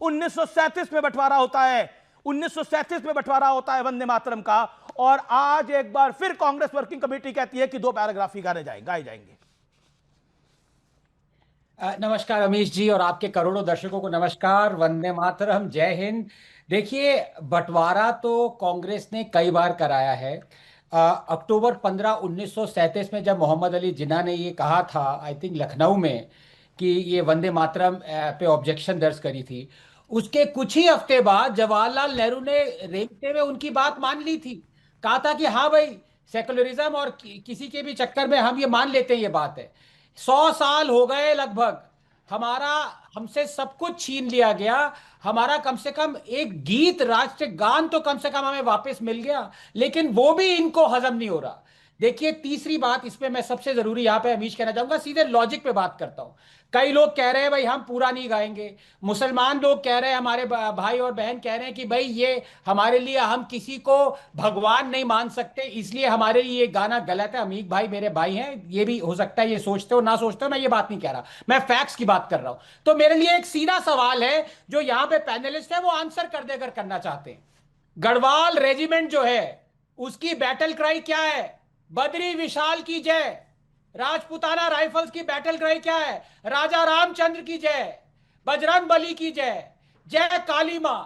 1937 में बंटवारा होता है, 1937 में बंटवारा होता है वंदे मातरम का, और आज एक बार फिर कांग्रेस वर्किंग कमेटी कहती है कि 2 पैराग्राफ ही गाए जाएंगे। नमस्कार अमीश जी और आपके करोड़ों दर्शकों को नमस्कार। वंदे मातरम, जय हिंद। देखिए, बंटवारा तो कांग्रेस ने कई बार कराया है। अक्टूबर 15 1937 में जब मोहम्मद अली जिन्ना ने ये कहा था, आई थिंक लखनऊ में, कि ये वंदे मातरम पे ऑब्जेक्शन दर्ज करी थी, उसके कुछ ही हफ्ते बाद जवाहरलाल नेहरू ने रेलते में उनकी बात मान ली थी। कहा था कि हाँ भाई, सेकुलरिज्म और किसी के भी चक्कर में हम ये मान लेते हैं, ये बात है। 100 साल हो गए लगभग, हमारा हमसे सब कुछ छीन लिया गया। हमारा कम से कम एक गीत, राष्ट्रगान तो कम से कम हमें वापस मिल गया, लेकिन वो भी इनको हजम नहीं हो रहा। देखिए, तीसरी बात इसमें मैं सबसे जरूरी यहां पे अमीश कहना चाहूंगा, सीधे लॉजिक पे बात करता हूं। कई लोग कह रहे हैं भाई हम पूरा नहीं गाएंगे, मुसलमान लोग कह रहे हैं, हमारे भाई और बहन कह रहे हैं कि भाई ये हमारे लिए, हम किसी को भगवान नहीं मान सकते, इसलिए हमारे लिए ये गाना गलत है। अमीक भाई मेरे भाई हैं, ये भी हो सकता है ये सोचते हो ना सोचते हो, मैं ये बात नहीं कह रहा, मैं फैक्ट्स की बात कर रहा हूं। तो मेरे लिए एक सीधा सवाल है जो यहां पे पैनलिस्ट है वो आंसर कर दे अगर करना चाहते हैं। गढ़वाल रेजिमेंट जो है उसकी बैटल क्राई क्या है? बद्री विशाल की जय। राजपुताना राइफल्स की बैटल क्राई क्या है? राजा रामचंद्र की जय, बजरंग बली की जय, जय काली मां।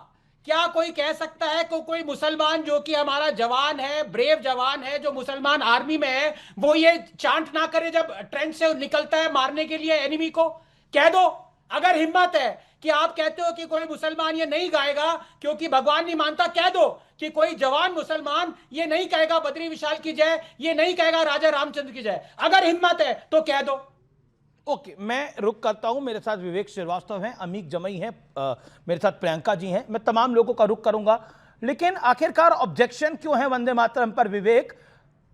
क्या कोई कह सकता है कि कोई मुसलमान जो कि हमारा जवान है, ब्रेव जवान है, जो मुसलमान आर्मी में है, वो ये चांट ना करे जब ट्रेंच से निकलता है मारने के लिए एनिमी को? कह दो, अगर हिम्मत है कि आप कहते हो कि कोई मुसलमान ये नहीं गाएगा क्योंकि भगवान नहीं मानता, कह दो कि कोई जवान मुसलमान ये नहीं कहेगा बद्री विशाल की जय, ये नहीं कहेगा राजा रामचंद्र की जय। अगर हिम्मत है तो कह दो। ओके, मैं रुक करता हूं। मेरे साथ विवेक श्रीवास्तव हैं, अमीक जमई हैं, मेरे साथ प्रियंका जी हैं। मैं तमाम लोगों का रुक करूंगा, लेकिन आखिरकार ऑब्जेक्शन क्यों है वंदे मातरम पर? विवेक,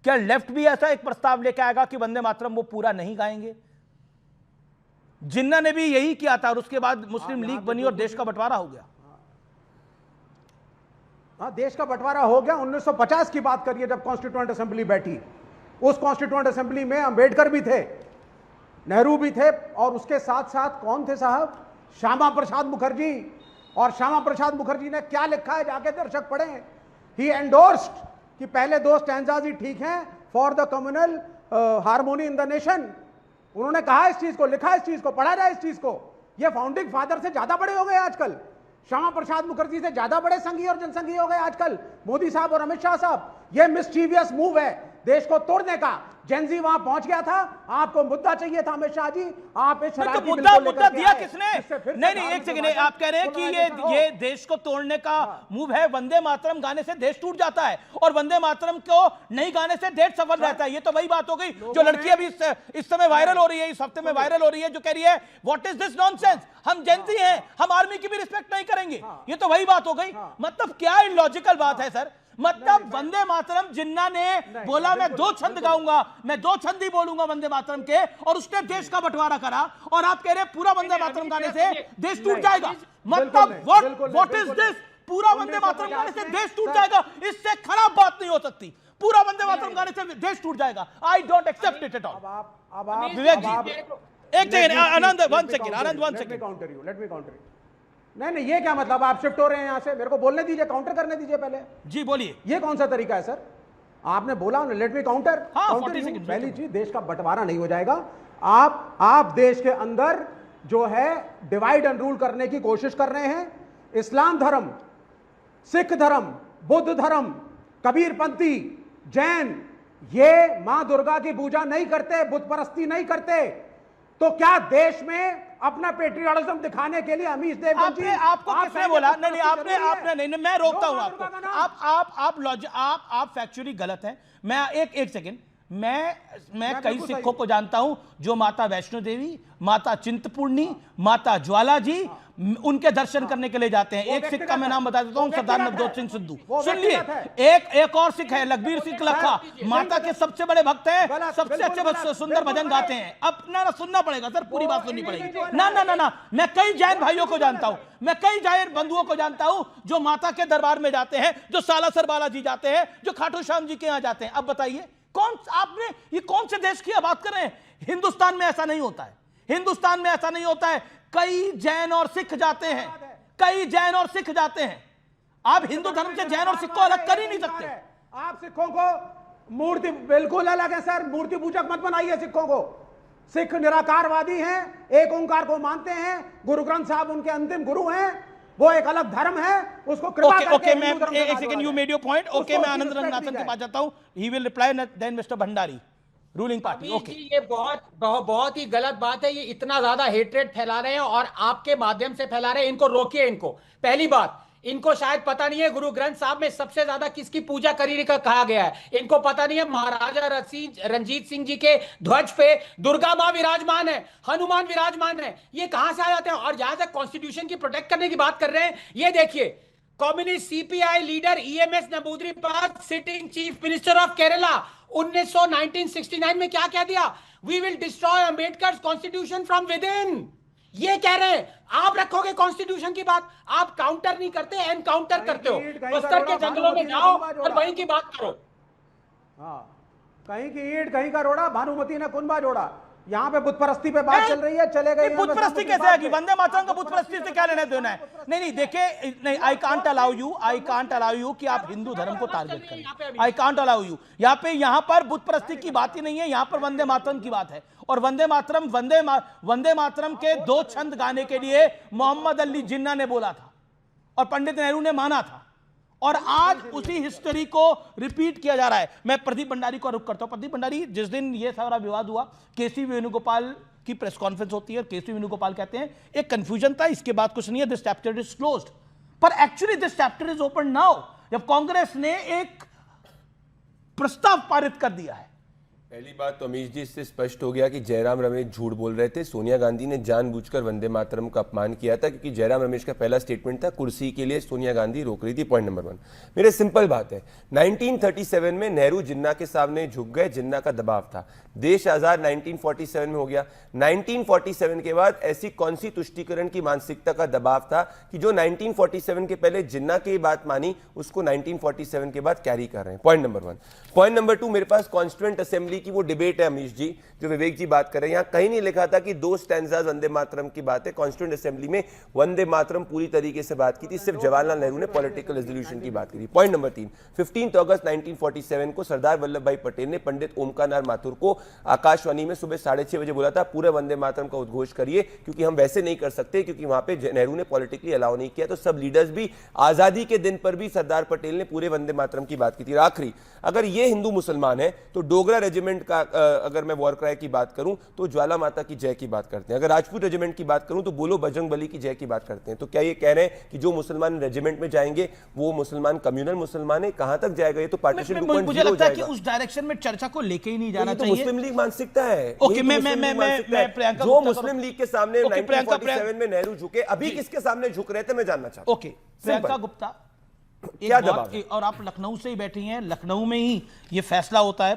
क्या लेफ्ट भी ऐसा एक प्रस्ताव लेके आएगा कि वंदे मातरम वो पूरा नहीं गाएंगे? जिन्ना ने भी यही किया था और उसके बाद मुस्लिम लीग बनी और देश का बंटवारा हो गया। हाँ, देश का बंटवारा हो गया। 1950 की बात करिए, जब कॉन्स्टिट्यूएंट असेंबली बैठी, उस कॉन्स्टिट्यूएंट असेंबली में अंबेडकर भी थे, नेहरू भी थे, और उसके साथ साथ कौन थे साहब? श्यामा प्रसाद मुखर्जी। और श्यामा प्रसाद मुखर्जी ने क्या लिखा है, जाके दर्शक पढ़ें। ही एंडोर्स्ड कि पहले 2 स्टैंजाज ही ठीक हैं for the communal harmony in the nation. उन्होंने कहा इस चीज को, लिखा इस चीज को, पढ़ा जाए इस चीज को। ये फाउंडिंग फादर से ज्यादा बड़े हो गए आजकल, श्यामा प्रसाद मुखर्जी से ज्यादा बड़े संघी और जनसंघी हो गए आजकल मोदी साहब और अमित शाह साहब। ये मिस्चीवियस मूव है देश को तोड़ने का। जेनजी वहां पहुंच गया था, आपको मुद्दा चाहिए था अमित शाह जी, आप इस तो मुद्दा दिया किसने? नहीं, एक सेकंड, आप कह रहे हैं कि ये देश को तोड़ने का मूव है। वंदे मातरम गाने से देश टूट जाता है और वंदे मातरम को नहीं गाने से देश सफल रहता है। ये तो वही बात हो गई जो लड़की अभी इस समय वायरल हो रही है, इस हफ्ते में वायरल हो रही है, जो कह रही है व्हाट इज दिस नॉनसेंस, हम जेनजी हैं, हम आर्मी की भी रिस्पेक्ट नहीं करेंगे। ये तो वही बात हो गई। मतलब क्या इलॉजिकल बात है सर? मतलब वंदे मातरम, जिन्ना ने बोला मैं 2 छंद गाऊंगा, मैं 2 छंद ही बोलूंगा वंदे मातरम के, और उसने देश का बंटवारा करा, और आप कह रहे हैं पूरा वंदे मातरम गाने से देश टूट जाएगा। मतलब व्हाट इज दिस? पूरा वंदे मातरम गाने से देश टूट जाएगा? इससे खराब बात नहीं हो सकती। पूरा वंदे मातरम गाने से देश टूट जाएगा। I don't accept it at all. Vivek ji, एक second, Anand 1 second, Anand 1 second. Let me counter you. नहीं, ये क्या मतलब? आप शिफ्ट हो रहे हैं यहां से, मेरे को बोलने दीजिए, काउंटर करने दीजिए पहले। जी बोलिए। ये कौन सा तरीका है सर? आपने बोला लेट मी काउंटर। पहली चीज, देश का बंटवारा नहीं हो जाएगा। आप देश के अंदर जो है डिवाइड एंड रूल करने की कोशिश कर रहे हैं। इस्लाम धर्म, सिख धर्म, बुद्ध धर्म, कबीरपंथी, जैन, ये मां दुर्गा की पूजा नहीं करते, बुत परस्ती नहीं करते। तो क्या देश में अपना पेट्रियटिज्म दिखाने के लिए अमीश देवगन जी, आपको किसने बोला? नहीं, आपने नहीं, मैं रोकता हूं आपको। आप फैक्चुअली गलत हैं। मैं एक सेकंड, मैं कई सिखों को जानता हूं जो माता वैष्णो देवी, माता चिंतपूर्णी, माता ज्वाला जी, उनके दर्शन करने के लिए जाते हैं। एक सिख का मैं नाम बता देता हूं, सरदार नवजोत सिंह सिद्धू। सुन लिए, एक और सिख है लखबीर सिंह लखा, माता के सबसे बड़े भक्त हैं, सबसे अच्छे सुंदर भजन गाते हैं। अपना सुनना पड़ेगा सर, पूरी बात सुननी पड़ेगी। ना, मैं कई जैन भाइयों को जानता हूं, मैं कई जैन बंधुओं को जानता हूं जो माता के दरबार में जाते हैं, जो सालासर बालाजी जाते हैं, जो खाटू श्याम जी के यहां जाते हैं। अब बताइए, ये कौन से देश की बात कर रहे हैं? हिंदुस्तान में ऐसा नहीं होता है, हिंदुस्तान में ऐसा नहीं होता है। कई जैन और सिख जाते हैं, कई जैन और सिख जाते हैं। आप हिंदू धर्म से जैन और सिख को अलग कर ही नहीं सकते। आप सिखों को मूर्ति बिल्कुल अलग है सर, मूर्ति पूजक मत बनाइए सिखों को। सिख निराकारवादी हैं, एक ओंकार को मानते हैं, गुरु ग्रंथ साहब उनके अंतिम गुरु हैं, वो एक अलग धर्म है, उसको कृपा करके ओके हिंदू धर्म से एक second, you made your point. Okay, मैं आनंद respect रंगनाथन दी के जाए। पास जाता हूं, he will reply then mister Bhandari, ruling party. Amish okay, ji, ये बहुत ही गलत बात है। ये इतना ज्यादा हेट्रेड फैला रहे हैं और आपके माध्यम से फैला रहे हैं। इनको रोकिए। इनको पहली बात, इनको शायद पता नहीं है गुरु ग्रंथ साहब में सबसे ज्यादा किसकी पूजा करी का कहा गया है। इनको पता नहीं है महाराजा रंजीत सिंह जी के ध्वज पे दुर्गा मां विराजमान है, हनुमान विराजमान है। ये कहां से आ जाते हैं? और जहां से कॉन्स्टिट्यूशन की प्रोटेक्ट करने की बात कर रहे हैं, ये देखिए, communist CPI leader EMS Namboodiripad, sitting chief minister of Kerala, 1969 में क्या कह दिया? We will destroy Ambedkar's constitution from within. ये कह रहे हैं। आप रखोगे कॉन्स्टिट्यूशन की बात, आप काउंटर नहीं करते, एनकाउंटर करते हो। बस्तर के जंगलों में जाओ और वहीं की बात करो। हाँ, कहीं की ईंट कहीं का रोड़ा, भानुमति ने कुनबा जोड़ा। यहाँ पे बुतपरस्ती पे बात चल रही है, चले गए। बुतपरस्ती कैसे आएगी? वंदे मातरम का बुतपरस्ती से क्या लेना देना है? नहीं देखिए, नहीं, आई कांट अलाउ यू कि आप हिंदू धर्म को टारगेट करें। I can't allow you. यहाँ पर बुतपरस्ती की बात ही नहीं है, यहाँ पर वंदे मातरम की बात है। और वंदे मातरम के 2 छंद गाने के लिए मोहम्मद अली जिन्ना ने बोला था और पंडित नेहरू ने माना था, और आज उसी हिस्ट्री को रिपीट किया जा रहा है। मैं प्रदीप भंडारी को रुख करता हूं। प्रदीप भंडारी, जिस दिन ये सारा विवाद हुआ, केसी वेणुगोपाल की प्रेस कॉन्फ्रेंस होती है, केसी वेणुगोपाल कहते हैं एक कंफ्यूजन था, इसके बाद कुछ नहीं है, दिस चैप्टर इज क्लोज्ड। पर actually this chapter is open now, जब कांग्रेस ने एक प्रस्ताव पारित कर दिया है। पहली बात तो अमीश जी, इससे स्पष्ट हो गया कि जयराम रमेश झूठ बोल रहे थे। सोनिया गांधी ने जानबूझकर वंदे मातरम का अपमान किया था, क्योंकि जयराम रमेश का पहला स्टेटमेंट था कुर्सी के लिए सोनिया गांधी रोक रही थी। पॉइंट नंबर 1 मेरे सिंपल बात है, 1937 में नेहरू जिन्ना के सामने झुक गए, जिन्ना का दबाव था। देश आजाद 1947 में हो गया। 1947 के बाद ऐसी कौन सी तुष्टीकरण की मानसिकता का दबाव था कि जो 1947 के पहले जिन्ना की बात मानी, उसको 1947 के बाद कैरी कर रहे हैं। Point number 1। पॉइंट नंबर 2, मेरे पास कॉन्स्टिट्यूएंट असेंबली की वो डिबेट है अमीश जी, जो विवेक जी बात कर रहे हैं। यहां कहीं नहीं लिखा था कि 2 स्टैंजाज वंदे मातरम की बात है। कॉन्स्टिट्यूएंट असेंबली में वंदे मातरम पूरी तरीके से बात की थी, सिर्फ जवाहरलाल नेहरू ने पॉलिटिकल रेजोल्यूशन की बात की थी। पॉइंट नंबर 3, 15 अगस्त 1947 को सरदार वल्लभ भाई पटेल ने पंडित ओमकार माथुर को आकाशवाणी में सुबह 6:30 बजे बोला था, पूरे वंदे मातरम का उद्घोष करिए, क्योंकि हम वैसे नहीं कर सकते, क्योंकि वहां पे नेहरू ने पॉलिटिकली अलाउ नहीं किया। तो सब लीडर्स भी आजादी के दिन पर भी सरदार पटेल ने पूरे वंदे मातरम की बात की थी। आखिरी, अगर ये हिंदू मुसलमान है तो डोगरा रेजिमेंट का अगर मैं वॉर क्राई की बात करूं तो ज्वाला माता की जय की बात करते हैं। अगर राजपूत रेजिमेंट की बात करूं तो बोलो बजरंग बली की जय की बात करते हैं। तो क्या ये कह रहे हैं कि जो मुसलमान रेजिमेंट में जाएंगे वो मुसलमान कम्युनल मुसलमान है? कहां तक जाएगा? ये तो पार्टीशन 2.0 मुझे लगता है कि उस डायरेक्शन में चर्चा को लेके ही नहीं जाना तो चाहिए। मुस्लिम लीग मानसिकता है। ओके, मैं प्रियंका जो मुस्लिम लीग के सामने ओके, 1947 में नेहरू झुके, अभी किसके सामने झुक रहे थे मैं जानना चाहता हूं। ओके, प्रियंका गुप्ता, क्या दबाव है? और आप लखनऊ से ही बैठी हैं, लखनऊ में ही ये फैसला होता है।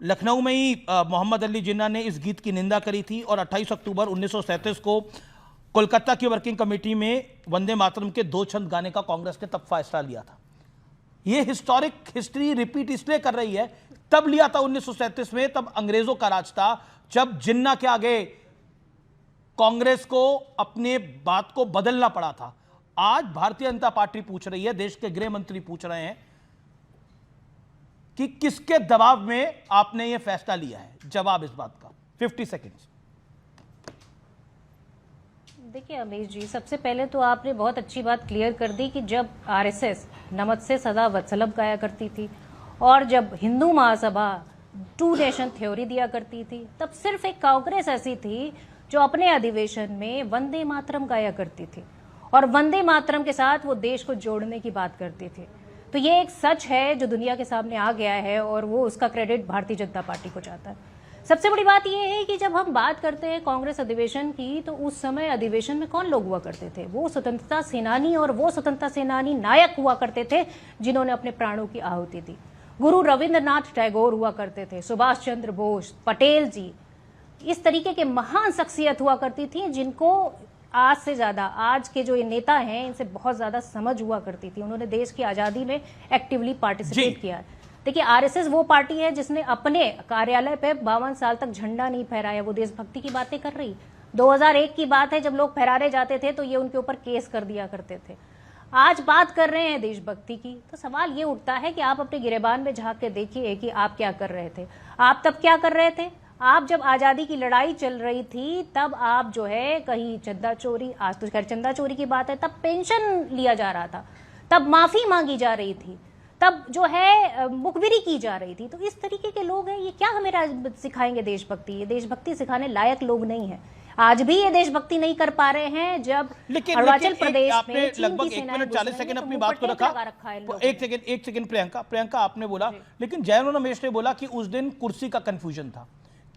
लखनऊ में ही मोहम्मद अली जिन्ना ने इस गीत की निंदा करी थी और 28 अक्टूबर 1937 को कोलकाता की वर्किंग कमेटी में वंदे मातरम के 2 छंद गाने का कांग्रेस ने तब फैसला लिया था। ये हिस्टोरिक हिस्ट्री रिपीट इसलिए कर रही है, तब लिया था 1937 में, तब अंग्रेजों का राज था, जब जिन्ना के आगे कांग्रेस को अपने बात को बदलना पड़ा था। आज भारतीय जनता पार्टी पूछ रही है, देश के गृह मंत्री पूछ रहे हैं कि किसके दबाव में आपने यह फैसला लिया है। जवाब इस बात का 50 सेकेंड्स। देखिए अमीश जी, सबसे पहले तो आपने बहुत अच्छी बात क्लियर कर दी कि जब आरएसएस नमस्ते सदा वत्सलम गाया करती थी और जब हिंदू महासभा 2 नेशन थ्योरी दिया करती थी, तब सिर्फ एक कांग्रेस ऐसी थी जो अपने अधिवेशन में वंदे मातरम गाया करती थी और वंदे मातरम के साथ वो देश को जोड़ने की बात करती थी। तो ये एक सच है जो दुनिया के सामने आ गया है और वो उसका क्रेडिट भारतीय जनता पार्टी को जाता है। सबसे बड़ी बात यह है कि जब हम बात करते हैं कांग्रेस अधिवेशन की, तो उस समय अधिवेशन में कौन लोग हुआ करते थे? वो स्वतंत्रता सेनानी, और वो स्वतंत्रता सेनानी नायक हुआ करते थे जिन्होंने अपने प्राणों की आहुति दी। गुरु रविंद्रनाथ टैगोर हुआ करते थे, सुभाष चंद्र बोस, पटेल जी, इस तरीके के महान शख्सियत हुआ करती थी जिनको आज से ज्यादा आज के जो ये नेता हैं इनसे बहुत ज्यादा समझ हुआ करती थी। उन्होंने देश की आजादी में एक्टिवली पार्टिसिपेट किया। देखिए, आरएसएस वो पार्टी है जिसने अपने कार्यालय पे 52 साल तक झंडा नहीं फहराया। वो देशभक्ति की बातें कर रही। 2001 की बात है, जब लोग फहरारे जाते थे तो ये उनके ऊपर केस कर दिया करते थे। आज बात कर रहे हैं देशभक्ति की, तो सवाल ये उठता है कि आप अपने गिरेबान में झांक के देखिए कि आप क्या कर रहे थे। आप तब क्या कर रहे थे? आप जब आज़ादी की लड़ाई चल रही थी तब आप जो है कहीं चंदा चोरी, आज तो खैर चंदा चोरी की बात है, तब पेंशन लिया जा रहा था, तब माफ़ी मांगी जा रही थी, तब जो है मुखबिरी की जा रही थी। तो इस तरीके के लोग हैं, ये क्या हमें सिखाएंगे देशभक्ति? ये देशभक्ति सिखाने लायक लोग नहीं है। आज भी ये देशभक्ति नहीं कर पा रहे हैं। जब अरुणाचल प्रदेश में लगभग 1 मिनट 40 सेकंड अपनी बात को रखा। एक सेकंड प्रियंका आपने बोला, लेकिन जयराम रमेश ने बोला कि उस दिन कुर्सी का कंफ्यूजन था।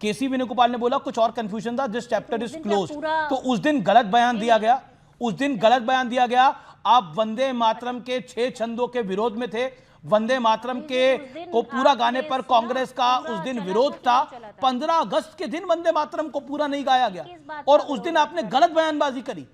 केसी वेणुगोपाल ने बोला कुछ और कंफ्यूजन था, दिस चैप्टर इज क्लोज। तो उस दिन गलत बयान दिया गया, उस दिन गलत बयान दिया गया। आप वंदे मातरम के 6 छंदों के विरोध में थे। वंदे मातरम के को पूरा गाने पर कांग्रेस का उस दिन विरोध था। 15 अगस्त के दिन वंदे मातरम को पूरा नहीं गाया गया और उस दिन आपने गलत बयानबाजी करी।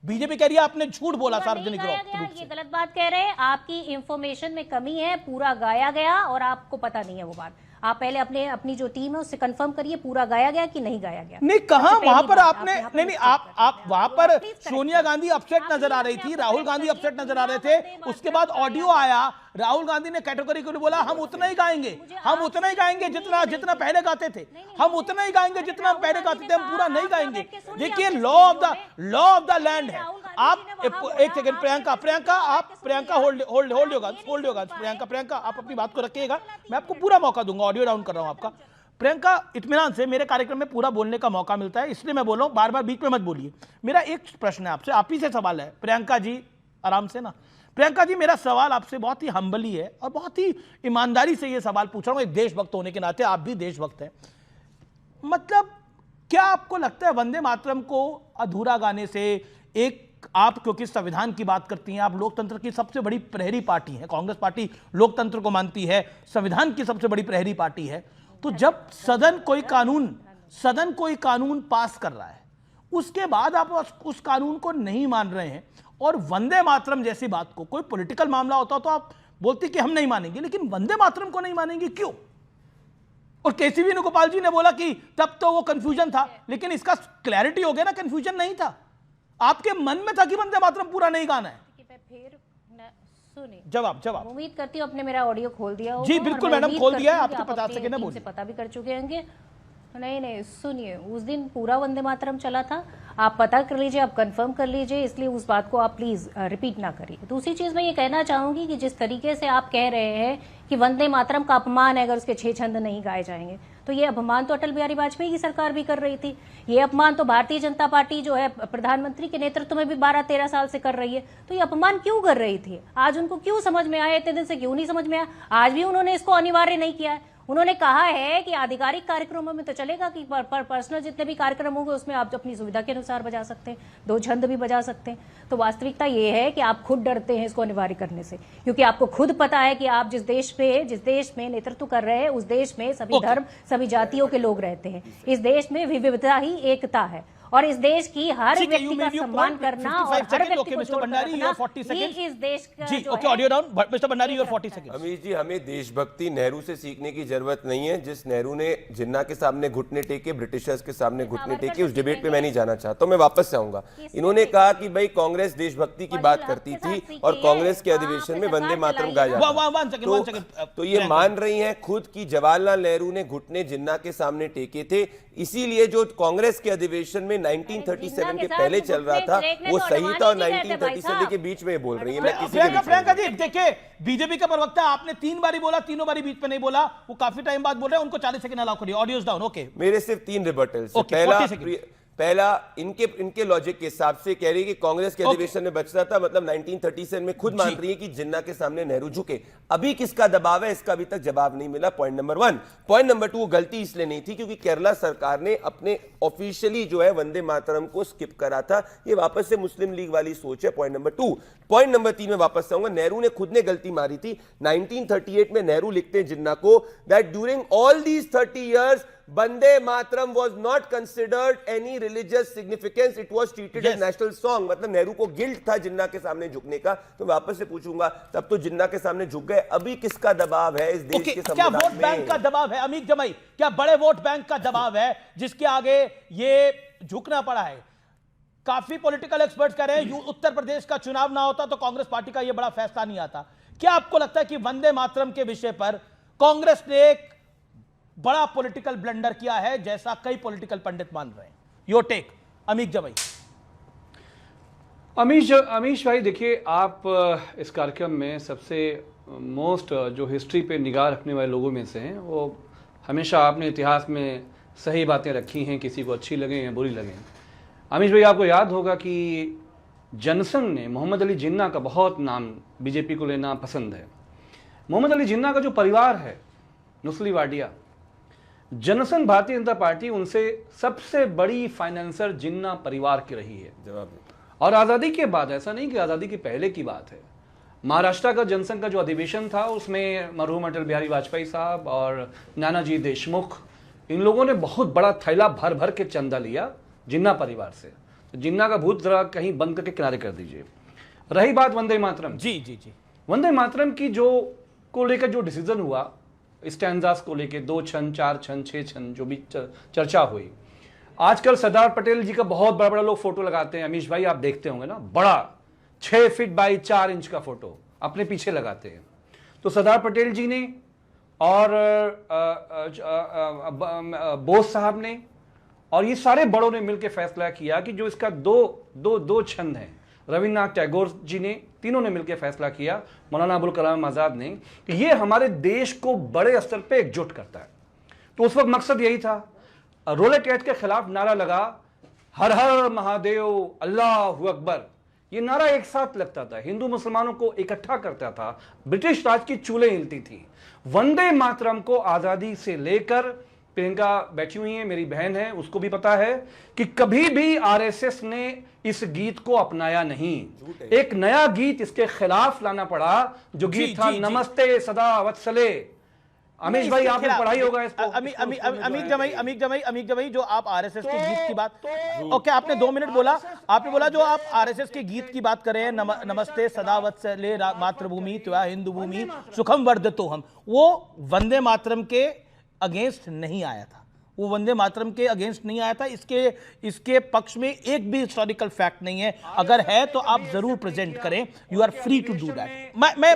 बीजेपी कह रही है आपने झूठ बोला सार्वजनिक रूप से। ये गलत बात कह रहे हैं, आपकी इंफॉर्मेशन में कमी है। पूरा गाया गया और आपको पता नहीं है वो बात। आप पहले अपनी जो टीम है उससे कंफर्म करिए पूरा गाया गया कि नहीं गाया गया। नहीं, कहां वहां पर आपने नहीं आप वहां पर सोनिया गांधी अपसेट नजर आ रही थी, राहुल गांधी अपसेट नजर आ रहे थे। उसके बाद ऑडियो आया, राहुल गांधी ने कैटेगोरिकली बोला हम उतना ही गाएंगे, हम उतना ही गाएंगे जितना पहले गाते थे, हम उतना ही गाएंगे जितना हम पहले गाते थे, हम पूरा नहीं गाएंगे। देखिए लॉ ऑफ द लैंड है। आप एक सेकंड प्रियंका होल्ड होगा प्रियंका आप अपनी बात को रखिएगा, मैं आपको पूरा मौका दूंगा। ऑडियो डाउन कर रहा हूं आपका। प्रियंका, इत्मीनान से मेरे कार्यक्रम में पूरा बोलने का मौका मिलता है, इसलिए मैं बोल रहा हूं, बार बार बीच में मत बोलिए। मेरा एक प्रश्न है आपसे, आप ही से सवाल है। प्रियंका जी आराम से ना। प्रियंका जी, मेरा सवाल आपसे बहुत ही हम्बली है और बहुत ही ईमानदारी से यह सवाल पूछ रहा हूं, एक देशभक्त होने के नाते। आप भी देशभक्त हैं, मतलब क्या आपको लगता है वंदे मातरम को अधूरा गाने से, एक आप क्योंकि संविधान की बात करती हैं, आप लोकतंत्र की सबसे बड़ी प्रहरी पार्टी हैं, कांग्रेस पार्टी लोकतंत्र को मानती है, संविधान की सबसे बड़ी प्रहरी पार्टी है, तो जब सदन कोई कानून पास कर रहा है, उसके बाद आप उस कानून को नहीं मान रहे हैं और वंदे मातरम जैसी बात को, कोई पॉलिटिकल मामला होता तो आप बोलती कि हम नहीं मानेंगे, लेकिन वंदे मातरम को नहीं मानेंगे क्यों? और केसी वेणुगोपाल जी ने बोला कि तब तो वो कंफ्यूजन था, लेकिन इसका क्लैरिटी हो गया ना, कंफ्यूजन नहीं था, आपके मन में था कि वंदे मातरम पूरा नहीं गाना है। जवाब उम्मीद करती हूँ आपने मेरा ऑडियो खोल दिया होगा। जी बिल्कुल मैडम, खोल दिया है, आपके 50 सेकंड बोलिए। पता भी कर चुके होंगे। नहीं सुनिए, उस दिन पूरा वंदे मातरम चला था, आप पता कर लीजिए, आप कंफर्म कर लीजिए, इसलिए उस बात को आप प्लीज रिपीट ना करिए। दूसरी चीज मैं ये कहना चाहूंगी कि जिस तरीके से आप कह रहे हैं कि वंदे मातरम का अपमान है अगर उसके 6 छंद नहीं गाए जाएंगे, तो ये अपमान तो अटल बिहारी वाजपेयी की सरकार भी कर रही थी। ये अपमान तो भारतीय जनता पार्टी जो है प्रधानमंत्री के नेतृत्व में भी 12-13 साल से कर रही है। तो ये अपमान क्यों कर रही थी? आज उनको क्यों समझ में आया? इतने दिन से क्यों नहीं समझ में आया? आज भी उन्होंने इसको अनिवार्य नहीं किया है। उन्होंने कहा है कि आधिकारिक कार्यक्रमों में तो चलेगा कि पर्सनल जितने भी कार्यक्रम होंगे उसमें आप अपनी सुविधा के अनुसार बजा सकते हैं, 2 छंद भी बजा सकते हैं। तो वास्तविकता ये है कि आप खुद डरते हैं इसको अनिवार्य करने से, क्योंकि आपको खुद पता है कि आप जिस देश में नेतृत्व कर रहे हैं उस देश में सभी धर्म, सभी जातियों के लोग रहते हैं। इस देश में विविधता ही एकता है और इस देश की हर व्यक्ति का सम्मान करना और हर व्यक्ति को जोड़कर रखना ये इस देश का ji. Okay, audio down. Mister Bhandari your 40 second. Amish ji, हमें देशभक्ति नेहरू से सीखने की जरूरत नहीं है। जिस नेहरू ने जिन्ना के सामने घुटने टेके, ब्रिटिशर्स के सामने घुटने टेके, उस डिबेट पे मैं नहीं जाना चाहता। मैं वापस से आऊंगा। इन्होंने कहा कि भाई कांग्रेस देशभक्ति की बात करती थी और कांग्रेस के अधिवेशन में वंदे मातरम गाया जाता। तो ये मान रही हैं खुद की जवाहरलाल नेहरू ने घुटने जिन्ना के सामने टेके थे, इसीलिए जो कांग्रेस के अधिवेशन में 1937 के पहले चल रहा था वो सही था और 1937 के बीच में बोल रही है। प्रियंका जी देखिए, बीजेपी का प्रवक्ता, आपने 3 बारी बोला, तीनों बारी बीच पे नहीं बोला, वो काफी टाइम बाद बोल रहे हैं, उनको 40 सेकंड अलाउ करिए। Audios down. ओके, मेरे सिर्फ 3 रिबटल्स। पहला इनके लॉजिक के हिसाब से कह रही है कि कांग्रेस के अधिवेशन में बच रहा था, मतलब 1937 में खुद मान रही है कि जिन्ना के सामने नेहरू झुके। अभी किसका दबाव है इसका अभी तक जवाब नहीं मिला। Point number 1। पॉइंट नंबर 2, वो गलती इसलिए नहीं थी क्योंकि केरला सरकार ने अपने ऑफिशियली जो है वंदे मातरम को स्किप करा था। ये वापस से मुस्लिम लीग वाली सोच है। Point number 2। पॉइंट नंबर 3 में वापस आऊंगा। नेहरू ने खुद ने गलती मारी थी। 1938 में नेहरू लिखते हैं जिन्ना को that during all these 30 years Vande Mataram was not considered any religious significance. It was treated as national song. मतलब नेहरू को गिल्ट था जिन्ना के सामने झुकने का। तो वापस से पूछूंगा, तब तो जिन्ना के सामने झुक गए, अभी किसका दबाव है इस देश के संविधान में? क्या वोट बैंक का दबाव है? अमीर जमाई, क्या बड़े वोट बैंक का दबाव है जिसके आगे ये झुकना पड़ा है। काफी पॉलिटिकल एक्सपर्ट्स कह रहे हैं उत्तर प्रदेश का चुनाव ना होता तो कांग्रेस पार्टी का यह बड़ा फैसला नहीं आता। क्या आपको लगता है कि वंदे मातरम के विषय पर कांग्रेस ने एक बड़ा पॉलिटिकल ब्लंडर किया है, जैसा कई पॉलिटिकल पंडित मान रहे हैं? योर टेक, अमीश जमाई। अमीश भाई, देखिए, आप इस कार्यक्रम में सबसे मोस्ट जो हिस्ट्री पे निगाह रखने वाले लोगों में से हैं। वो हमेशा आपने इतिहास में सही बातें रखी हैं, किसी को अच्छी लगें या बुरी लगें। अमीश भाई, आपको याद होगा कि जनसंघ ने मोहम्मद अली जिन्ना का बहुत नाम बीजेपी को लेना पसंद है। मोहम्मद अली जिन्ना का जो परिवार है नुस्ली वाडिया, जनसंघ भारतीय जनता पार्टी उनसे सबसे बड़ी फाइनेंसर जिन्ना परिवार की रही है। जवाब और आज़ादी के बाद, ऐसा नहीं कि आज़ादी के पहले की बात है, महाराष्ट्र का जनसंघ का जो अधिवेशन था उसमें मरहूम अटल बिहारी वाजपेयी साहब और नानाजी देशमुख, इन लोगों ने बहुत बड़ा थैला भर भर के चंदा लिया जिन्ना परिवार से। तो जिन्ना का भूत जरा कहीं बंद करके किनारे कर दीजिए। रही बात वंदे मातरम, जी, वंदे मातरम की जो को लेकर जो डिसीजन हुआ, स्टैंजास को लेकर 2 छंद, 4 छंद, 6 छंद जो भी चर्चा हुई, आजकल सरदार पटेल जी का बहुत बड़ा बड़ा लोग फोटो लगाते हैं। अमीश भाई, आप देखते होंगे ना, बड़ा 6 फीट बाई 4 इंच का फोटो अपने पीछे लगाते हैं। तो सरदार पटेल जी ने और बोस साहब ने और ये सारे बड़ों ने मिलकर फैसला किया कि जो इसका दो छंद हैं, रविन्द्रनाथ टैगोर जी ने, तीनों ने मिलकर फैसला किया, मौलाना अबुल कलाम आजाद ने, कि ये हमारे देश को बड़े स्तर पे एकजुट करता है। तो उस वक्त मकसद यही था। रोलेट एक्ट के खिलाफ नारा लगा, हर हर महादेव, अल्लाहु अकबर। ये नारा एक साथ लगता था, हिंदू मुसलमानों को इकट्ठा करता था, ब्रिटिश राज की चूल्हे हिलती थी। वंदे मातरम को आजादी से लेकर, प्रियंका बैठी हुई है, मेरी बहन है, उसको भी पता है कि कभी भी आरएसएस ने इस गीत को अपनाया नहीं। एक नया गीत इसके खिलाफ लाना पड़ा, जो गीत था नमस्ते सदा वत्सले। अमीश भाई, आपने पढ़ाई होगा इसको। अमीश जमाई, जो आप आरएसएस के गीत की बात, ओके, आपने 2 मिनट बोला, आपने बोला जो आप आरएसएस के गीत की बात कर रहे हैं, नमस्ते सदा वत्सले मातृभूमि त्वा हिंदू भूमि सुखम वर्धतो हम, वो वंदे मातरम के अगेंस्ट नहीं आया था। वो वंदे मातरम के अगेंस्ट नहीं आया था। इसके पक्ष में एक भी हिस्टोरिकल फैक्ट नहीं है। अगर है तो आप जरूर प्रेजेंट करें, you are free to do that. मैं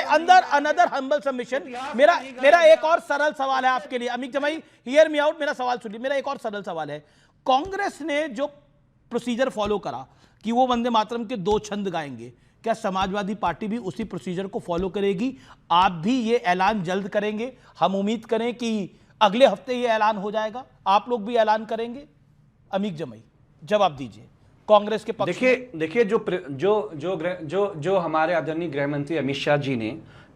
अनदर हम्बल सबमिशन, मेरा एक और सरल सवाल है आपके लिए। अमित जमाई, हियर मी आउट, मेरा सवाल सुनिए। मेरा एक और सरल सवाल है, कांग्रेस ने जो प्रोसीजर फॉलो करा कि वो वंदे मातरम के 2 छंद गाएंगे, क्या समाजवादी पार्टी भी उसी प्रोसीजर को फॉलो करेगी? आप भी ये ऐलान जल्द करेंगे? हम उम्मीद करें कि अगले हफ्ते ये ऐलान हो जाएगा, आप लोग भी ऐलान करेंगे? अमीक जमाई, जवाब दीजिए कांग्रेस के पक्ष। देखिए जो हमारे आदरणीय गृह मंत्री अमित शाह जी ने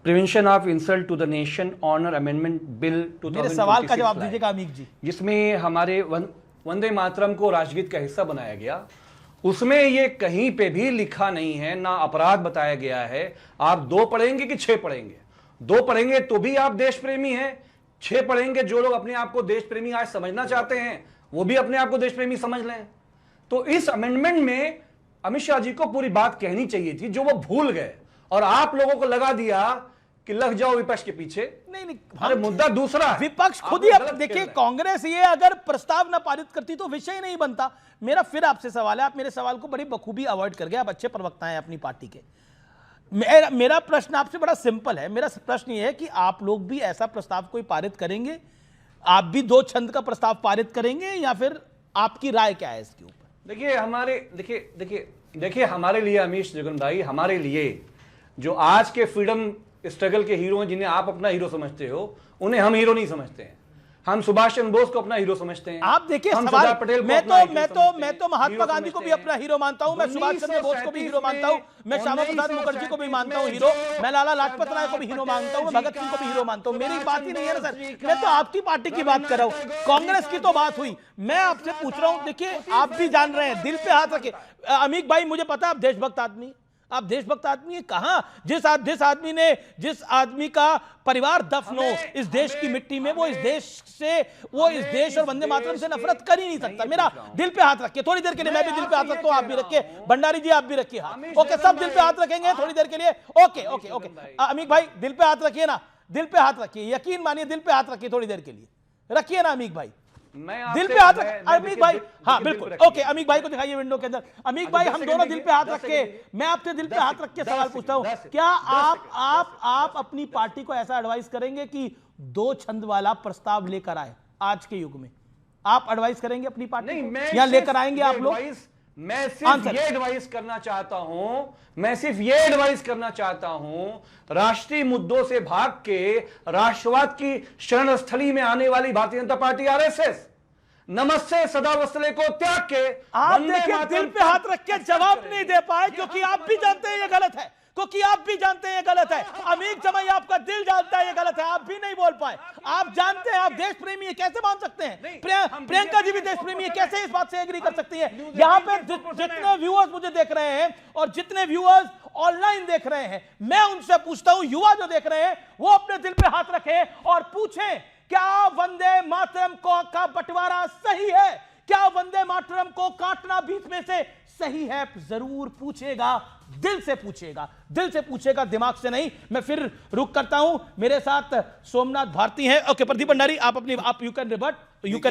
prevention of insult to the nation honour amendment bill 2026 मेरे सवाल का जवाब दीजिएगा अमीक जी, जिसमें हमारे वंदे मातरम को राजगीत का हिस्सा बनाया गया, उसमें ये कहीं पे भी लिखा नहीं है, ना अपराध बताया गया है। आप 2 पढ़ेंगे कि 6 पढ़ेंगे? 2 पढ़ेंगे तो भी आप देश प्रेमी हैं, 6 पढ़ेंगे जो लोग अपने आप को देश प्रेमी आज समझना चाहते हैं वो भी अपने आप को देश प्रेमी समझ लें। तो इस अमेंडमेंट में अमित शाह जी को पूरी बात कहनी चाहिए थी, जो वो भूल गए, और आप लोगों को लगा दिया कि लग जाओ विपक्ष के पीछे। नहीं, अरे मुद्दा दूसरा है। विपक्ष खुद ही, देखिए, कांग्रेस ये अगर प्रस्ताव ना पारित करती तो विषय नहीं बनता। मेरा फिर आपसे सवाल है, आप मेरे सवाल को बड़ी बखूबी अवॉइड कर गए, आप अच्छे प्रवक्ता हैं अपनी पार्टी के। मेरा प्रश्न आपसे बड़ा सिंपल है। मेरा प्रश्न ये है कि आप लोग भी ऐसा प्रस्ताव कोई पारित करेंगे? आप भी 2 छंद का प्रस्ताव पारित करेंगे, या फिर आपकी राय क्या है इसके ऊपर? देखिए हमारे लिए अमीश जगन भाई, हमारे लिए जो आज के फ्रीडम स्ट्रगल के हीरो हैं, जिन्हें आप अपना हीरो समझते हो, उन्हें हम हीरो नहीं समझते हैं। हम सुभाष चंद्र बोस को अपना हीरो समझते हैं। आप देखिए, सरदार पटेल, मैं तो महात्मा गांधी को भी अपना हीरो मानता हूं, मैं सुभाष चंद्र बोस को भी हीरो मानता हूं, मैं श्यामा प्रसाद मुखर्जी को भी मानता हूं हीरो, मैं लाला लाजपत राय को भी हीरो मानता हूं, मैं भगत सिंह को भी हीरो मानता हूं। मेरी बात ही नहीं है ना सर, मैं तो आपकी पार्टी की बात कर रहा हूं। कांग्रेस की तो बात हुई, मैं आपसे पूछ रहा हूं। देखिए, आप भी जान रहे हैं, दिल पे हाथ रखे। अमीक भाई, मुझे पता है आप देशभक्त आदमी, आप देशभक्त आदमी हैं। कहां जिस आदमी का परिवार दफन हो इस देश की मिट्टी में, वो इस देश और वंदे मातरम से नफरत कर ही नहीं सकता। मेरा दिल पे हाथ रखिए थोड़ी देर के लिए, मैं भी दिल पे हाथ रखता हूं, आप भी रखिए, भंडारी जी आप भी रखिए हाथ। ओके, सब दिल पे हाथ रखेंगे थोड़ी देर के लिए। ओके, अमीक भाई दिल पे हाथ रखिए ना, दिल पे हाथ रखिए, यकीन मानिए दिल पे हाथ रखिए, थोड़ी देर के लिए रखिए ना अमीक भाई। मैं दिल आपसे- पे हाथ मैं- रख मैं अमित देखिए भाई, दिल- हाँ दिल पे बिल्कुल, रखिए। ओके, अमित भाई को दिखाइए विंडो के अंदर। अमित भाई, दस हम सेकंड दोनों दिल पे हाथ दस रख के, सेकंड मैं आपसे दिल पे दस हाथ सेकंड, रख के दस सवाल सेकंड, पूछता हूं, दस सेकंड, क्या दस आप अपनी पार्टी को ऐसा एडवाइस करेंगे कि 2 छंद वाला प्रस्ताव लेकर आए आज के युग में? आप एडवाइस करेंगे अपनी पार्टी नहीं, को, मैं या सिर्फ लेकर आएंगे ये आप लोग? मैं सिर्फ आंसर। ये एडवाइस करना चाहता हूं, मैं सिर्फ ये एडवाइस करना चाहता हूं, राष्ट्रीय मुद्दों से भाग के राष्ट्रवाद की शरण स्थली में आने वाली भारतीय जनता पार्टी आरएसएस नमस्ते सदा वत्सले को त्याग के आप वंदे देखिए मातरम दिल पे हाथ रख के जवाब नहीं दे पाए, क्योंकि आप भी जानते हैं ये गलत है, क्योंकि आप भी जानते हैं ये गलत है। अमीर जमाई आपका दिल जानता है ये गलत है, आप भी नहीं बोल पाए। आप जानते हैं, आप देश प्रेमी है, कैसे मान सकते हैं? प्रियंका जी भी देश प्रेमी है, कैसे इस बात से एग्री कर सकती है? यहाँ पे जितने व्यूअर्स मुझे देख रहे हैं और जितने व्यूअर्स ऑनलाइन देख रहे हैं, मैं उनसे पूछता हूं, युवा जो देख रहे हैं वो अपने दिल पे हाथ रखें और पूछें, क्या वंदे मातरम का बंटवारा सही है? क्या वंदे मातरम को काटना बीच में से सही है? जरूर पूछेगा, दिल से पूछेगा, दिल से पूछेगा, दिमाग से नहीं। मैं फिर रुक करता हूं, मेरे साथ सोमनाथ भारती हैं। ओके प्रदीप भंडारी, आप यू कैन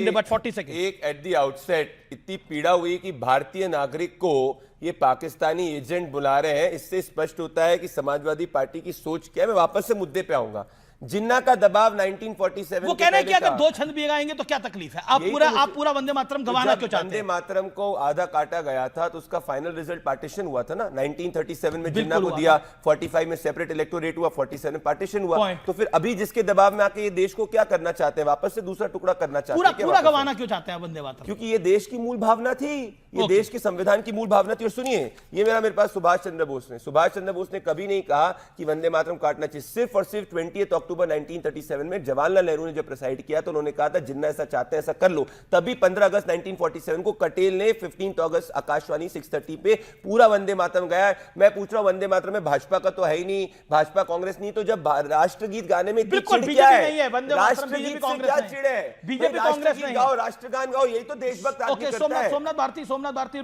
रिबट 40 सेकंड। एक एट द आउटसेट इतनी पीड़ा हुई कि भारतीय नागरिक को ये पाकिस्तानी एजेंट बुला रहे हैं, इससे स्पष्ट होता है कि समाजवादी पार्टी की सोच क्या है। मैं वापस से मुद्दे पे आऊंगा। जिन्ना का दबाव 1947 वो कह रहे हैं कि अगर 2 छंद भी गाएंगे तो क्या तकलीफ है? आप पूरा वंदे मातरम गवाना क्यों चाहते वंदे हैं? मातरम को आधा काटा गया था तो उसका फाइनल रिजल्ट पार्टीशन हुआ था ना, 1937 में जिन्ना बिल्कुल को हुआ दिया, 45 में सेपरेट इलेक्टोरेट हुआ, 47 में पार्टीशन हुआ। Point. तो फिर अभी जिसके दबाव में आके ये देश को क्या करना चाहते हैं? वापस से दूसरा टुकड़ा करना चाहते हैं क्या पूरा वापस से? गवाना क्यों चाहते हैं वंदे मातरम? क्योंकि ये देश की मूल भावना थी, ये Okay. देश के संविधान की मूल भावना थी। और सुनिए, ये मेरे पास सुभाष चंद्र बोस ने कभी नहीं कहा कि वंदे मातरम काटना चाहिए। सिर्फ और सिर्फ 20 अक्टूबर 1937 में जवाहरलाल नेहरू ने जब प्रेसाइड किया तो उन्होंने कहा था जिन्ना ऐसा चाहते हैं ऐसा कर लो। तभी 15 अगस्त 1947 को कटेल ने 15 अगस्त आकाशवाणी 6:30 पे पूरा वंदे मातरम गाया। मैं पूछ रहा हूं, वंदे मातरम में भाजपा का तो है ही नहीं, भाजपा कांग्रेस नहीं, तो जब राष्ट्रगीत गाने में बिल्कुल, चिढ़ क्या बीजेपी नहीं है, वंदे मातरम राष्ट्रगीत बीजेपी से कांग्रेस क्या नहीं। चिढ़ है? बीजेपी भाई कांग्रेस राष्ट्रगीत नहीं गाओ, राष्ट्रगान गाओ, यही तो देशभक्त आदमी ओके, करता है। सोमनाथ भारती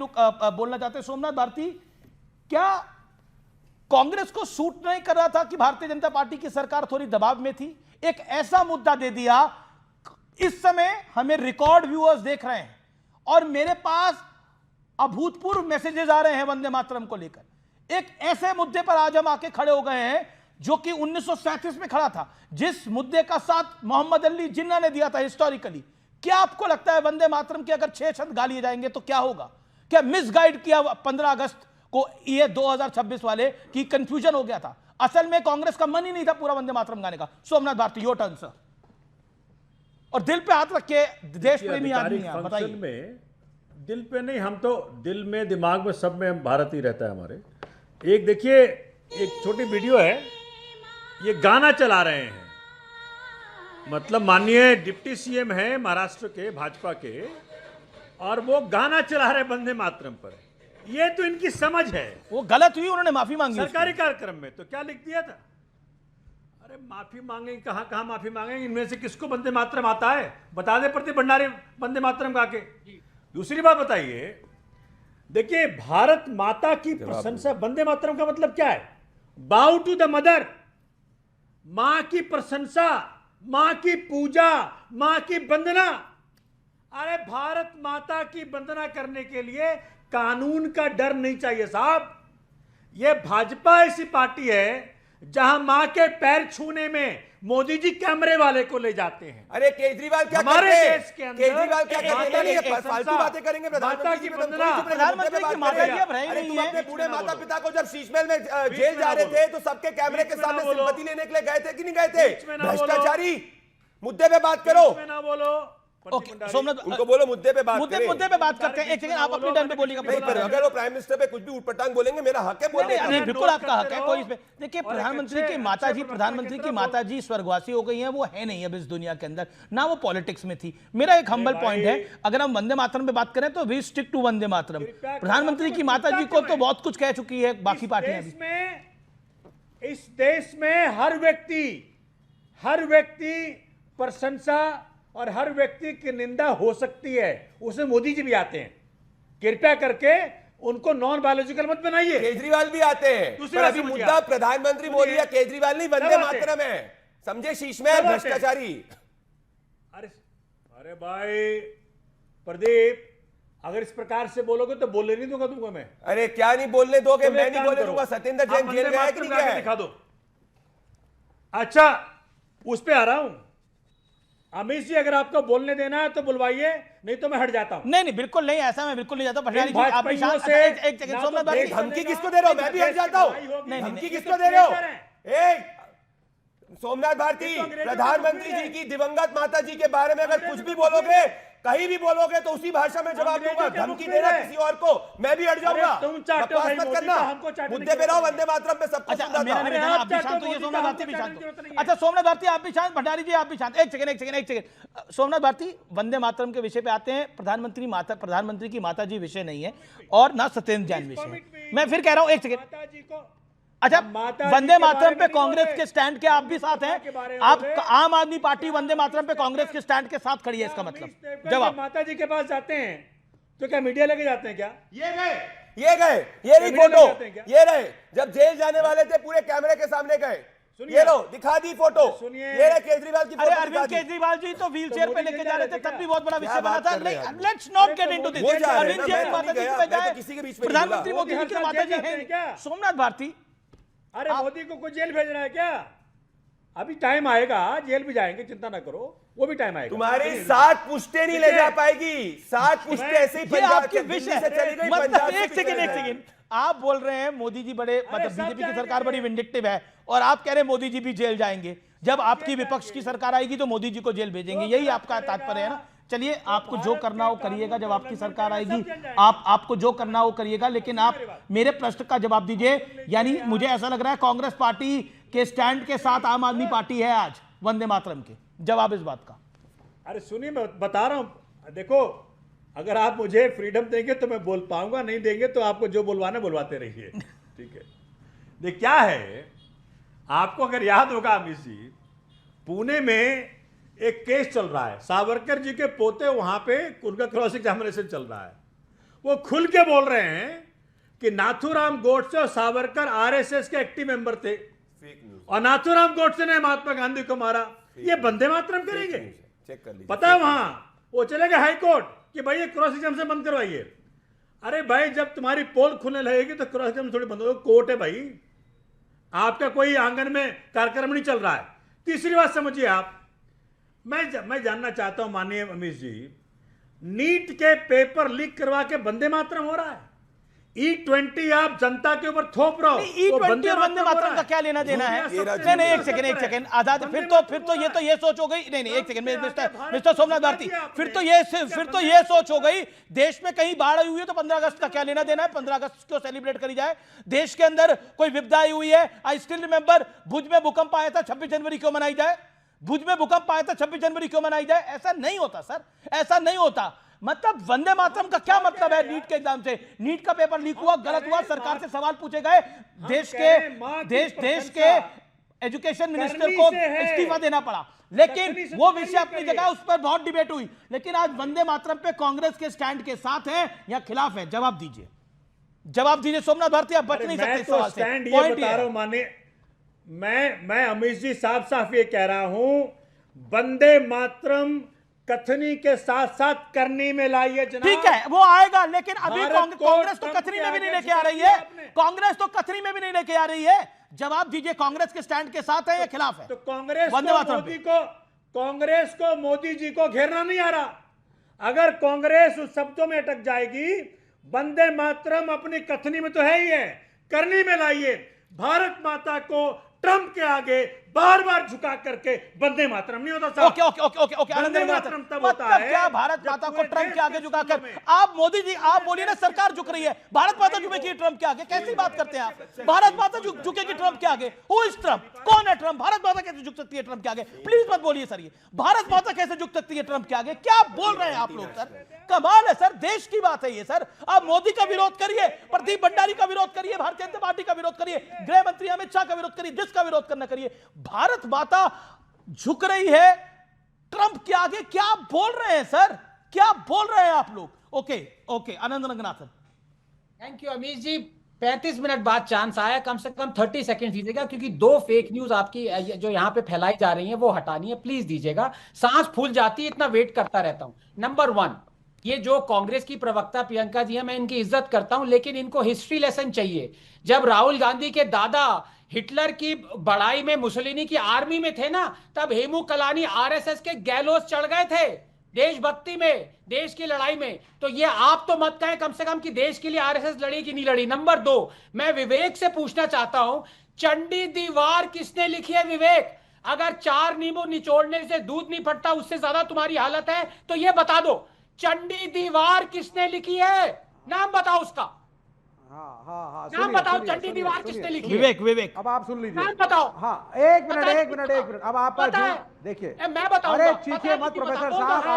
बोलना चाहते हैं। सोमनाथ भारती, क्या कांग्रेस को सूट नहीं कर रहा था कि भारतीय जनता पार्टी की सरकार थोड़ी दबाव में थी? एक ऐसा मुद्दा दे दिया, इस समय हमें रिकॉर्ड व्यूअर्स देख रहे हैं और मेरे पास अभूतपूर्व मैसेजेस आ रहे हैं वंदे मातरम को लेकर। एक ऐसे मुद्दे पर आज हम आके खड़े हो गए हैं जो कि 1937 में खड़ा था, जिस मुद्दे का साथ मोहम्मद अली जिन्ना ने दिया था हिस्टोरिकली। क्या आपको लगता है वंदे मातरम के अगर 6 छंद गा लिए जाएंगे तो क्या होगा? क्या मिसगाइड किया 15 अगस्त को ये 2026 वाले की कंफ्यूजन हो गया था? असल में कांग्रेस का मन ही नहीं था पूरा वंदे मातरम गाने का। Somnath Bharti, your turn sir. और दिल पे हाथ रख के देश प्रेमी आदमी हैं, बताइए। फंक्शन में दिल पे नहीं, हम तो दिल में, दिमाग में, सब में हम भारत ही रहता है हमारे। एक देखिए, एक छोटी वीडियो है, ये गाना चला रहे हैं, मतलब माननीय डिप्टी सीएम है महाराष्ट्र के भाजपा के, और वो गाना चला रहे वंदे मातरम पर। ये तो इनकी समझ है। वो गलत हुई, उन्होंने माफी मांगी सरकारी कार्यक्रम में तो क्या लिख दिया था? अरे माफी मांगेंगे, कहां कहां माफी मांगेंगे? इनमें से किसको वंदे मातरम आता है? बता दे प्रदीप भंडारी, वंदे मातरम गा के। दूसरी बात बताइए, देखिए भारत माता की प्रशंसा, वंदे मातरम का मतलब क्या है? बाउ टू द मदर, मां की प्रशंसा, मां की पूजा, मां की वंदना। अरे भारत माता की वंदना करने के लिए कानून का डर नहीं चाहिए साहब। यह भाजपा ऐसी पार्टी है जहां मां के पैर छूने में मोदी जी कैमरे वाले को ले जाते हैं। अरे केजरीवाल क्या हमारे करते हैं? देश के अंदर केजरीवाल क्या करते हैं? नहीं, ये एक फालतू बातें करेंगे माता की वंदना। प्रधानमंत्री की माता जी अब रही अरे नहीं तुम है। अपने बूढ़े माता पिता को जब शीशमहल में जेल जा रहे थे तो सबके कैमरे के बीच में ना सामने बोलो। सिंपैथी लेने के लिए गए थे कि नहीं गए थे? बीच में ना बोलो। भ्रष्टाचारी, मुद्दे पे बात करो। बीच में ना बोलो। ओके, सोमनाथ उनको बोलो मुद्दे पे बात करें। मुद्दे पे बात करते हैं। एक सेकंड, आप अपनी टर्न पे बोलिएगा। नहीं, पर अगर वो प्राइम मिनिस्टर पे कुछ भी उठपटांग बोलेंगे, मेरा हक है बोलने का। नहीं, बिल्कुल आपका हक है, रहो। कोई इसमें देखिए। और एक प्रधानमंत्री अच्छे- की माताजी अच्छे प्रधानमंत्री की प्रधान माताजी स्वर्गवासी हो गई हैं, वो है नहीं अब इस दुनिया के अंदर, ना वो पॉलिटिक्स में थी। मेरा एक हम्बल पॉइंट है, अगर हम वंदे मातरम पे बात करें तो we stick to Vande Mataram. प्रधानमंत्री की माताजी को तो बहुत कुछ कह चुकी है बाकी पार्टियां भी। इस देश में हर व्यक्ति प्रशंसा और हर व्यक्ति की निंदा हो सकती है, उसमें मोदी जी भी आते हैं। कृपया करके उनको नॉन बायोलॉजिकल मत बनाइए। केजरीवाल भी आते हैं, दूसरी पर बात अभी समझिए मुद्दा आप। प्रधानमंत्री मोदी या केजरीवाल नहीं, वंदे सब आते हैं। मातरम है। समझे? शीशमहल सब आते हैं। भ्रष्टाचारी। अरे अरे भाई प्रदीप, अगर इस प्रकार से बोलोगे तो बोलने नहीं दूंगा तुमको मैं। अरे क्या नहीं बोलने दोगे? तुम मैं एक नहीं काम बोलने करो, दूंगा। सत्येंद्र आप जैन जेल वंदे गया है कि मातरम नहीं गया गाके है? दिखा दो। अच्छा, उस पे आ रहा हूं। अमित जी, अगर आपको बोलने देना है तो बुलवाइए, नहीं तो मैं हट जाता हूं। नहीं नहीं बिल्कुल नहीं, ऐसा मैं बिल्कुल नहीं जाता। भंडारी जी आप भी शांत। से एक सेकंड सोमनाथ तो भारती, धमकी किसको दे रहे हो? मैं भी हट जाता हूँ। नहीं, धमकी ये किसको तो दे रहे हो? ट्रेटर है। ए, सोमनाथ भारती, ये तो अंग्रेजों के प्रधानमंत्री मुखबिर जी है। की दिवंगत माता जी के बारे में अगर कुछ भी बोलोगे, कहीं भी बोलोगे तो उसी भाषा में जवाब अंग्रेजों दूंगा। के धमकी मुखबिर देना है। किसी और को, मैं भी हट जाऊंगा। अरे तुम चाटो बकवास भाई मत मोदी करना। का, हमको चाटने मुद्दे पे की रहो, जरूरत वंदे मातरम पे सबको अच्छा सुनना मेरा था। निवेदन, आप आप भी चाटो, शांत होइए, मोदी सोमनाथ का भारती भी हमको शांत चाटने की जरूरत नहीं हो। है। अच्छा सोमनाथ भारती आप भी शांत, भंडारी जी आप भी शांत। एक सेकंड सोमनाथ भारती, वंदे मातरम के विषय पे आते हैं। प्रधानमंत्री की माता जी विषय नहीं है और ना सत्येंद्र जैन विषय है। मैं फिर कह रहा हूं, एक सेकंड। माता जी को, अच्छा, माता जी वंदे के मातरम बारे पे में नहीं कांग्रेस बोले। के स्टैंड के आप भी साथ के हैं। बारे में आप बोले। आम आदमी पार्टी वंदे मातरम पे कांग्रेस के स्टैंड के साथ खड़ी है, इसका अमित मतलब देवकर जवाब। जब माता जी के पास जाते हैं तो क्या मीडिया लेके जाते हैं क्या? ये गए, ये रही कैमरे फोटो, लग जाते हैं क्या? ये रहे। जब जेल जाने वाले थे पूरे कैमरे के सामने गए। सुनिए। ये लो, दिखा दी फोटो। सुनिए। ये रहे केजरीवाल की अरे फोटो, अरविंद दिखा दी। केजरीवाल जी तो व्हील चेयर पे मोदी लेके जी जा रहे थे, क्या? तब भी बहुत बड़ा क्या विषय बना बात था। कर रहे नहीं, हैं? लेट्स नॉट अरे गेट तो इनटू मोदी दिस। जी जा रहे हैं अरविंद ना, जी मैं की तो माता नहीं जी गया, पे मैं तो जाए, किसी के बीच में नहीं प्रधानमंत्री बोला। मोदी जी की मोदी माता जी हर साल जेल जाते है। हैं क्या? सोमनाथ भारती, अरे मोदी को जेल भेजना है क्या? अभी टाइम आएगा, जेल भी जाएंगे, चिंता ना करो, वो भी टाइम आएगा। तुम्हारी 7 पुश्ते नहीं ले जा पाएगी। 7 पुश्ते ऐसे ही ये पंजाब आपकी के विश दिल्ली है। से चली गई, मतलब पंजाब से एक भी सेकंड, चली एक गई। सेकंड, आप बोल रहे हैं मोदी जी बड़े, मतलब सब बीजेपी की जाएंगे। सरकार बड़ी विंडिक्टिव है, और आप कह रहे हैं मोदी जी भी जेल जाएंगे। जब आपकी विपक्ष की सरकार आएगी तो मोदी जी को जेल भेजेंगे, यही आपका तात्पर्य है ना? चलिए, आपको जो करना हो करिएगा, जब आपकी सरकार आएगी आपको जो करना हो करिएगा, लेकिन आप मेरे प्रश्न का जवाब दीजिए। यानी मुझे ऐसा लग रहा है कांग्रेस पार्टी के स्टैंड के साथ आम आदमी पार्टी है आज वंदे मातरम के। जवाब इस बात का। अरे सुनिए, मैं बता रहा हूं, देखो, अगर आप मुझे फ्रीडम देंगे तो मैं बोल पाऊंगा, नहीं देंगे तो आपको जो बुलवाना बुलवाते रहिए। ठीक है। देख क्या है, आपको अगर याद होगा अमित जी, पुणे में एक केस चल रहा है, सावरकर जी के पोते वहां पे उनका क्रॉस एग्जामिनेशन चल रहा है। वो खुल के बोल रहे हैं कि नाथूराम गोडसे और सावरकर आरएसएस के एक्टिव मेंबर थे, और नाथूराम गोडसे ने महात्मा गांधी को मारा। ये वंदे मातरम करेंगे? चेक कर लीजिए। पता है वहां वो चले गए हाई कोर्ट कि भाई ये क्रॉस एग्जामिनेशन बंद करवाइए। अरे भाई, जब तुम्हारी पोल खुलने लगेगी तो क्रॉस एग्जामिनेशन थोड़ी बंद होगा, कोर्ट है भाई, आपका कोई आंगन में कार्यक्रम नहीं चल रहा है। तीसरी बात समझिए आप, मैं जानना चाहता हूं माननीय अमित जी, नीट के पेपर लीक करवा के वंदे मातरम हो रहा है। E20 आप जनता के ऊपर थोप रहे हो। E20 और वंदे मातरम का क्या लेना देना है? नहीं, एक सेकंड आजाद, फिर तो ये सोच हो गई। नहीं, एक सेकंड मिस्टर सोमनाथ भारती, फिर तो ये सोच हो गई, देश में कहीं बाढ़ आई हुई है तो 15 अगस्त का क्या लेना देना है? 15 अगस्त क्यों सेलिब्रेट करी जाए? देश के अंदर कोई विपदा आई हुई है, आई स्टिल रिमेंबर, भुज में भूकंप आया था, 26 जनवरी क्यों मनाई जाए? भुज में भूकंप आया था, 26 जनवरी क्यों मनाई जाए? ऐसा नहीं होता सर, ऐसा नहीं होता। मतलब वंदे मातरम का क्या मतलब है? नीट के एग्जाम से, नीट का पेपर लीक हुआ, गलत हुआ, सरकार से सवाल पूछे गए, देश के एजुकेशन मिनिस्टर को इस्तीफा देना पड़ा, लेकिन वो विषय अपनी जगह, उस पर बहुत डिबेट हुई। लेकिन आज वंदे मातरम पे कांग्रेस के स्टैंड के साथ है या खिलाफ है? जवाब दीजिए, जवाब दीजिए सोमनाथ भारती, आप बच नहीं सकते इस सवाल से। स्टैंड ये बता रहा हूं, माने मैं अमित जी साफ साफ ये कह रहा हूं, वंदे मातरम कथनी के साथ साथ करनी में लाइए जनाब। ठीक है, वो आएगा, लेकिन अभी भारत को कांग्रेस तो ट्रंप कथनी के में भी नहीं आगे लेके आ रही झुका है। दिया आपने। कांग्रेस तो कथनी में भी नहीं लेके आ रही है। जवाब दीजिए, कांग्रेस के स्टैंड के साथ है या खिलाफ है? तो कांग्रेस वंदे मातरम पे। कांग्रेस को मोदी जी को घेरना नहीं आ रहा। अगर कांग्रेस उस शब्दों में अटक जाएगी, वंदे मातरम अपनी कथनी में तो है ही है, करनी में लाइए। भारत माता को ट्रंप के आगे बार बार झुका करके वंदे मातरम नहीं होता साहब। ओके आनंद मातरम तब होता मतलब है क्या भारत जब माता को पूरे ट्रंप देश के आगे के झुकाकर? स्कूलों में- आप मोदी जी, आप बोलिए ना सरकार झुक रही है, भारत माता झुकेगी ट्रंप के आगे? कैसी बात करते हैं आप? भारत माता झुकेगी ट्रंप के आगे? Who is Trump? कौन है ट्रंप? भारत माता कैसे झुक सकती है ट्रंप के आगे? प्लीज मत बोलिए सर, ये भारत माता कैसे झुक सकती है ट्रंप के आगे? क्या बोल रहे हैं आप लोग सर? कमाल है सर, देश की बात है ये सर। आप मोदी का विरोध करिए, प्रदीप भंडारी का विरोध करिए, भारतीय जनता पार्टी का विरोध करिए, गृह मंत्री अमित शाह का विरोध करिए, जिसका विरोध करना करिए, भारत माता झुक रही है ट्रंप के आगे? क्या बोल रहे हैं सर, क्या बोल रहे हैं आप लोग? Okay Anand Ranganathan. Thank you Amish ji. 35 minute बाद चांस आया, कम से कम 30 सेकंड दीजिएगा, क्योंकि 2 फेक न्यूज आपकी जो यहाँ पे फैलाई जा रही है वो हटानी है, प्लीज दीजिएगा। सांस फूल जाती है, इतना वेट करता रहता हूं। नंबर 1, ये जो कांग्रेस की प्रवक्ता प्रियंका जी है, मैं इनकी इज्जत करता हूं, लेकिन इनको हिस्ट्री लेसन चाहिए। जब राहुल गांधी के दादा हिटलर की बड़ाई में, मुसोलिनी की आर्मी में थे ना, तब हेमू कलानी आरएसएस के गैलोस चढ़ गए थे देशभक्ति में, देश की लड़ाई में। तो ये आप तो मत कहें कम से कम कि देश के लिए आरएसएस लड़ी कि नहीं लड़ी। नंबर 2, मैं विवेक से पूछना चाहता हूं, चंडी दीवार किसने लिखी है विवेक? अगर 4 नींबू निचोड़ने से दूध नहीं फटता, उससे ज्यादा तुम्हारी हालत है, तो ये बता दो, चंडी दीवार किसने लिखी है? नाम बताओ उसका। हाँ, नाम बताओ, चंडी दीवार किसने लिखी है? विवेक अब आप सुन लीजिए। नाम बताओ। हाँ, एक मिनट। अब आपका झूठ देखिए। मैं बताऊंगा। अरे चीखिए मत प्रोफेसर साहब,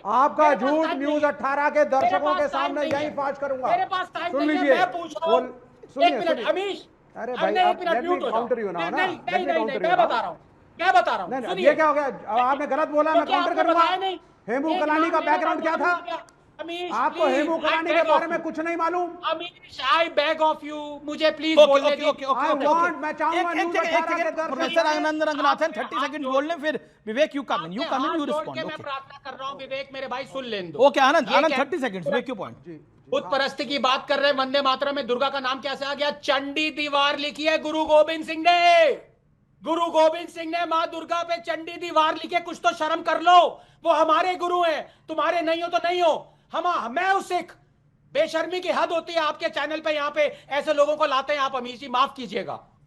आपका झूठ न्यूज 18 के दर्शकों के सामने यही फाश करूंगा। मेरे पास टाइम सुन नहीं है, लीजिए। मैं पूछ रहा हूं। सुनिए, एक मिनट सुनिए। अमीश, अरे अब भाई, नहीं, आप एक मिनट let me म्यूट हो जाओ। counter you now, ना? नहीं, Let me counter you मैं now। बता रहा हूं, मैं बता रहा हूं। नहीं, सुनिए, ये क्या हो गया? अब आपने गलत बोला, मैं तो क्या काउंटर आपको करूंगा। बताया नहीं? हेमू एक कलानी का नाम मेरा बैकग्राउंड क्या बता था? दो। अमीश, आपको please, Hemu I Kalani beg के of बारे में you। कुछ नहीं मालूम? Amish, I beg of you, मुझे प्लीज ओके बोलने ओके दीजिए। Okay okay I okay want, मैं चाहूंगा एक न्यूज़ 18 के दर्शक प्रोफेसर आनंद रंगनाथन 30 सेकंड बोल लें, फिर विवेक यू कम इन, यू हाथ जोड़ के रिस्पॉन्ड। मैं प्रार्थना कर रहा हूं, विवेक मेरे भाई सुन लें दो। ओके आनंद ये 30 सेकंड्स, मेक योर पॉइंट। बुत परस्ती की बात कर रहे हैं, वंदे मातरम में दुर्गा का नाम कैसे आ गया? चंडी दीवार लिखी है गुरु गोविंद सिंह ने। गुरु गोविंद सिंह ने मां दुर्गा पे चंडी दीवार लिखे, कुछ तो शर्म कर लो। वो हमारे गुरु हैं, तुम्हारे नहीं हो तो नहीं हो। मैं हूं सिख। बेशर्मी की हद होती है आपके चैनल पे, यहाँ पे ऐसे लोगों को लाते हैं आप। अमीश जी माफ कीजिएगा।